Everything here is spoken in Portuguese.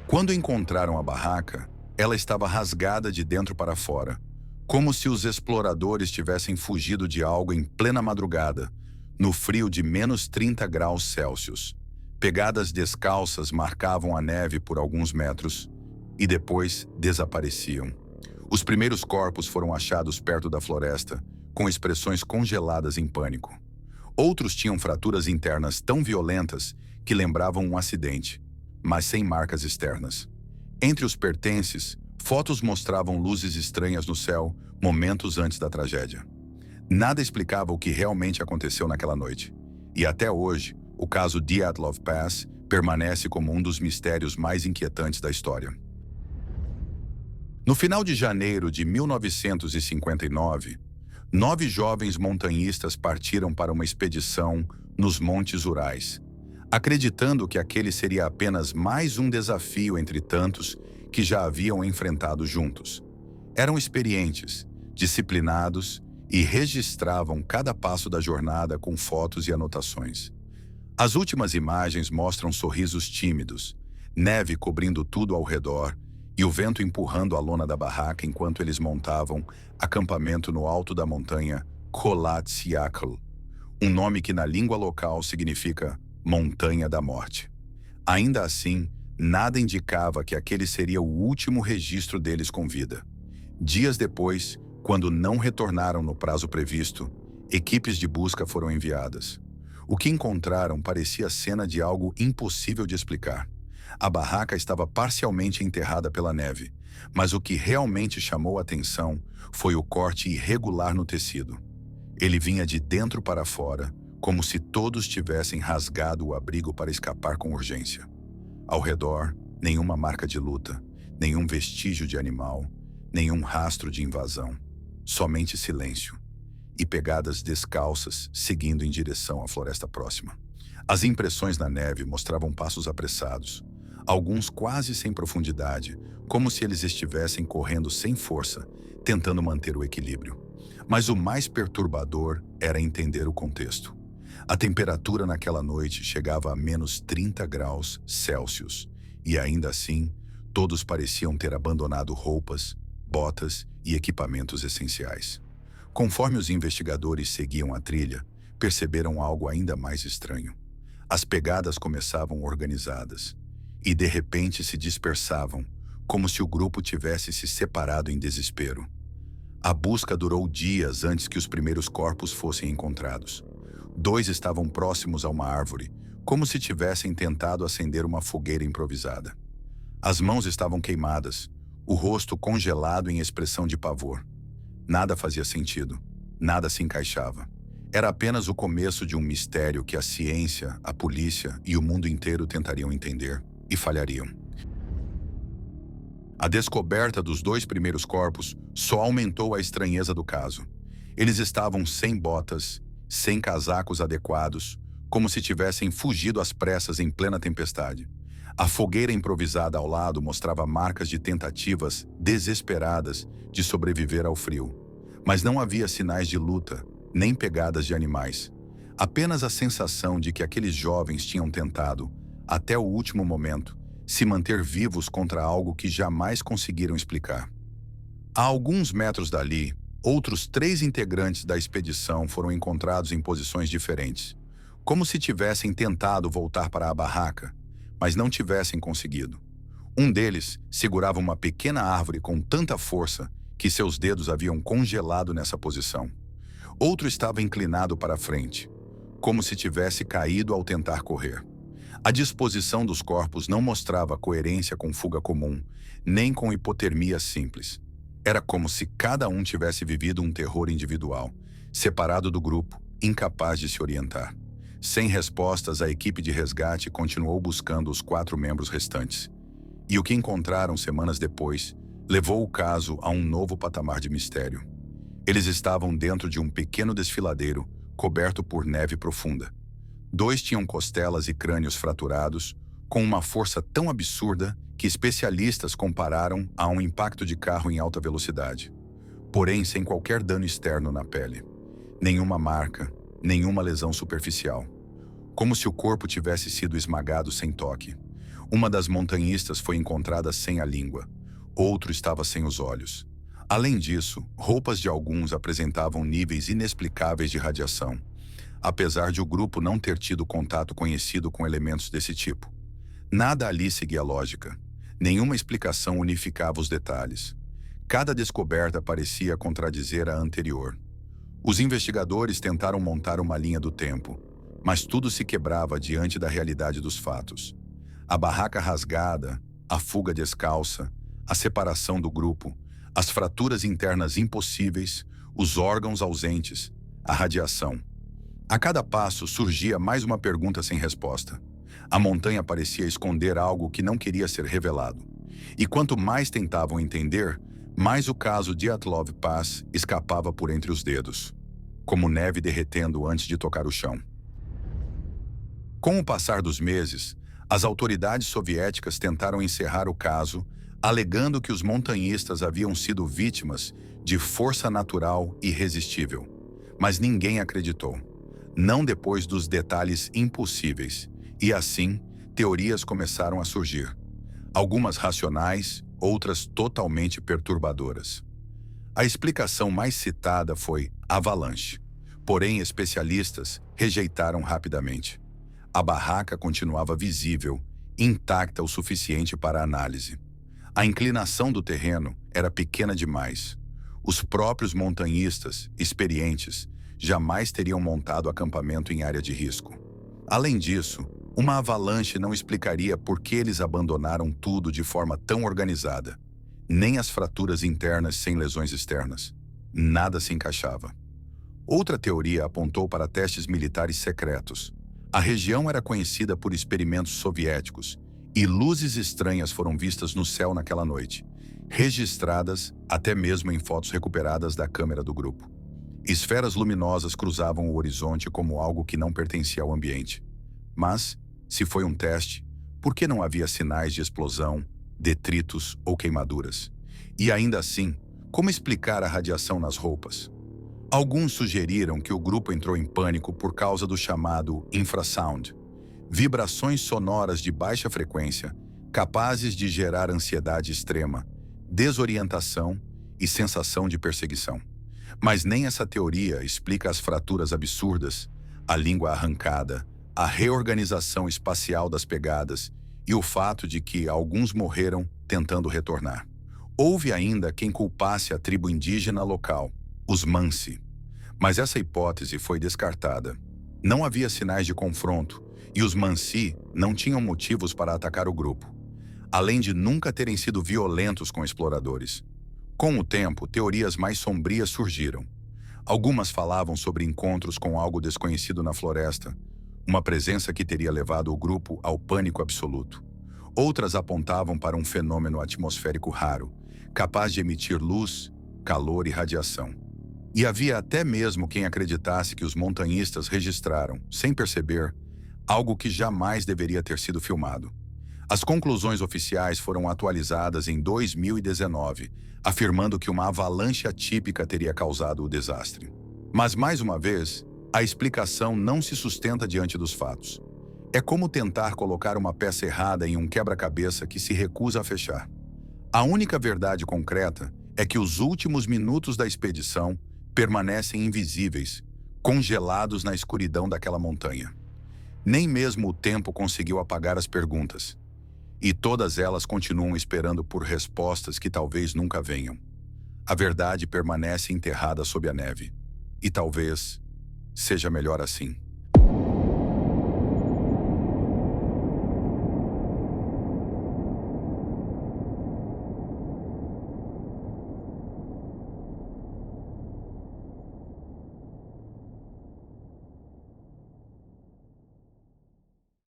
Quando encontraram a barraca, ela estava rasgada de dentro para fora, como se os exploradores tivessem fugido de algo em plena madrugada, no frio de -30 graus Celsius. Pegadas descalças marcavam a neve por alguns metros e depois desapareciam. Os primeiros corpos foram achados perto da floresta, com expressões congeladas em pânico. Outros tinham fraturas internas tão violentas que lembravam um acidente, mas sem marcas externas. Entre os pertences, fotos mostravam luzes estranhas no céu momentos antes da tragédia. Nada explicava o que realmente aconteceu naquela noite. E até hoje, o caso Dyatlov Pass permanece como um dos mistérios mais inquietantes da história. No final de janeiro de 1959, 9 jovens montanhistas partiram para uma expedição nos Montes Urais, acreditando que aquele seria apenas mais um desafio entre tantos que já haviam enfrentado juntos. Eram experientes, disciplinados e registravam cada passo da jornada com fotos e anotações. As últimas imagens mostram sorrisos tímidos, neve cobrindo tudo ao redor e o vento empurrando a lona da barraca enquanto eles montavam acampamento no alto da montanha Kholat Syakhl, um nome que na língua local significa Montanha da Morte. Ainda assim, nada indicava que aquele seria o último registro deles com vida. Dias depois, quando não retornaram no prazo previsto, equipes de busca foram enviadas. O que encontraram parecia cena de algo impossível de explicar. A barraca estava parcialmente enterrada pela neve, mas o que realmente chamou a atenção foi o corte irregular no tecido. Ele vinha de dentro para fora, como se todos tivessem rasgado o abrigo para escapar com urgência. Ao redor, nenhuma marca de luta, nenhum vestígio de animal, nenhum rastro de invasão. Somente silêncio e pegadas descalças seguindo em direção à floresta próxima. As impressões na neve mostravam passos apressados, alguns quase sem profundidade, como se eles estivessem correndo sem força, tentando manter o equilíbrio. Mas o mais perturbador era entender o contexto. A temperatura naquela noite chegava a -30 graus Celsius, e ainda assim, todos pareciam ter abandonado roupas, botas e equipamentos essenciais. Conforme os investigadores seguiam a trilha, perceberam algo ainda mais estranho. As pegadas começavam organizadas e de repente se dispersavam, como se o grupo tivesse se separado em desespero. A busca durou dias antes que os primeiros corpos fossem encontrados. 2 estavam próximos a uma árvore, como se tivessem tentado acender uma fogueira improvisada. As mãos estavam queimadas, o rosto congelado em expressão de pavor. Nada fazia sentido, nada se encaixava. Era apenas o começo de um mistério que a ciência, a polícia e o mundo inteiro tentariam entender, e falhariam. A descoberta dos 2 primeiros corpos só aumentou a estranheza do caso. Eles estavam sem botas, sem casacos adequados, como se tivessem fugido às pressas em plena tempestade. A fogueira improvisada ao lado mostrava marcas de tentativas desesperadas de sobreviver ao frio. Mas não havia sinais de luta, nem pegadas de animais. Apenas a sensação de que aqueles jovens tinham tentado, até o último momento, se manter vivos contra algo que jamais conseguiram explicar. A alguns metros dali, outros 3 integrantes da expedição foram encontrados em posições diferentes, como se tivessem tentado voltar para a barraca, mas não tivessem conseguido. Um deles segurava uma pequena árvore com tanta força que seus dedos haviam congelado nessa posição. Outro estava inclinado para a frente, como se tivesse caído ao tentar correr. A disposição dos corpos não mostrava coerência com fuga comum, nem com hipotermia simples. Era como se cada um tivesse vivido um terror individual, separado do grupo, incapaz de se orientar. Sem respostas, a equipe de resgate continuou buscando os 4 membros restantes. E o que encontraram semanas depois levou o caso a um novo patamar de mistério. Eles estavam dentro de um pequeno desfiladeiro, coberto por neve profunda. 2 tinham costelas e crânios fraturados, com uma força tão absurda que especialistas compararam a um impacto de carro em alta velocidade. Porém, sem qualquer dano externo na pele. Nenhuma marca, nenhuma lesão superficial. Como se o corpo tivesse sido esmagado sem toque. Uma das montanhistas foi encontrada sem a língua, outro estava sem os olhos. Além disso, roupas de alguns apresentavam níveis inexplicáveis de radiação, apesar de o grupo não ter tido contato conhecido com elementos desse tipo. Nada ali seguia lógica. Nenhuma explicação unificava os detalhes. Cada descoberta parecia contradizer a anterior. Os investigadores tentaram montar uma linha do tempo, mas tudo se quebrava diante da realidade dos fatos. A barraca rasgada, a fuga descalça, a separação do grupo, as fraturas internas impossíveis, os órgãos ausentes, a radiação. A cada passo surgia mais uma pergunta sem resposta. A montanha parecia esconder algo que não queria ser revelado. E quanto mais tentavam entender, mais o caso Dyatlov Pass escapava por entre os dedos, como neve derretendo antes de tocar o chão. Com o passar dos meses, as autoridades soviéticas tentaram encerrar o caso, alegando que os montanhistas haviam sido vítimas de força natural irresistível. Mas ninguém acreditou. Não depois dos detalhes impossíveis. E assim, teorias começaram a surgir. Algumas racionais, outras totalmente perturbadoras. A explicação mais citada foi avalanche. Porém, especialistas rejeitaram rapidamente. A barraca continuava visível, intacta o suficiente para análise. A inclinação do terreno era pequena demais. Os próprios montanhistas, experientes, jamais teriam montado acampamento em área de risco. Além disso, uma avalanche não explicaria por que eles abandonaram tudo de forma tão organizada. Nem as fraturas internas sem lesões externas. Nada se encaixava. Outra teoria apontou para testes militares secretos. A região era conhecida por experimentos soviéticos e luzes estranhas foram vistas no céu naquela noite, registradas até mesmo em fotos recuperadas da câmera do grupo. Esferas luminosas cruzavam o horizonte como algo que não pertencia ao ambiente. Mas, se foi um teste, por que não havia sinais de explosão, detritos ou queimaduras? E ainda assim, como explicar a radiação nas roupas? Alguns sugeriram que o grupo entrou em pânico por causa do chamado infrasound, vibrações sonoras de baixa frequência, capazes de gerar ansiedade extrema, desorientação e sensação de perseguição. Mas nem essa teoria explica as fraturas absurdas, a língua arrancada, a reorganização espacial das pegadas e o fato de que alguns morreram tentando retornar. Houve ainda quem culpasse a tribo indígena local, os Mansi. Mas essa hipótese foi descartada. Não havia sinais de confronto e os Mansi não tinham motivos para atacar o grupo, além de nunca terem sido violentos com exploradores. Com o tempo, teorias mais sombrias surgiram. Algumas falavam sobre encontros com algo desconhecido na floresta, uma presença que teria levado o grupo ao pânico absoluto. Outras apontavam para um fenômeno atmosférico raro, capaz de emitir luz, calor e radiação. E havia até mesmo quem acreditasse que os montanhistas registraram, sem perceber, algo que jamais deveria ter sido filmado. As conclusões oficiais foram atualizadas em 2019, afirmando que uma avalanche atípica teria causado o desastre. Mas, mais uma vez, a explicação não se sustenta diante dos fatos. É como tentar colocar uma peça errada em um quebra-cabeça que se recusa a fechar. A única verdade concreta é que os últimos minutos da expedição permanecem invisíveis, congelados na escuridão daquela montanha. Nem mesmo o tempo conseguiu apagar as perguntas. E todas elas continuam esperando por respostas que talvez nunca venham. A verdade permanece enterrada sob a neve. E talvez seja melhor assim.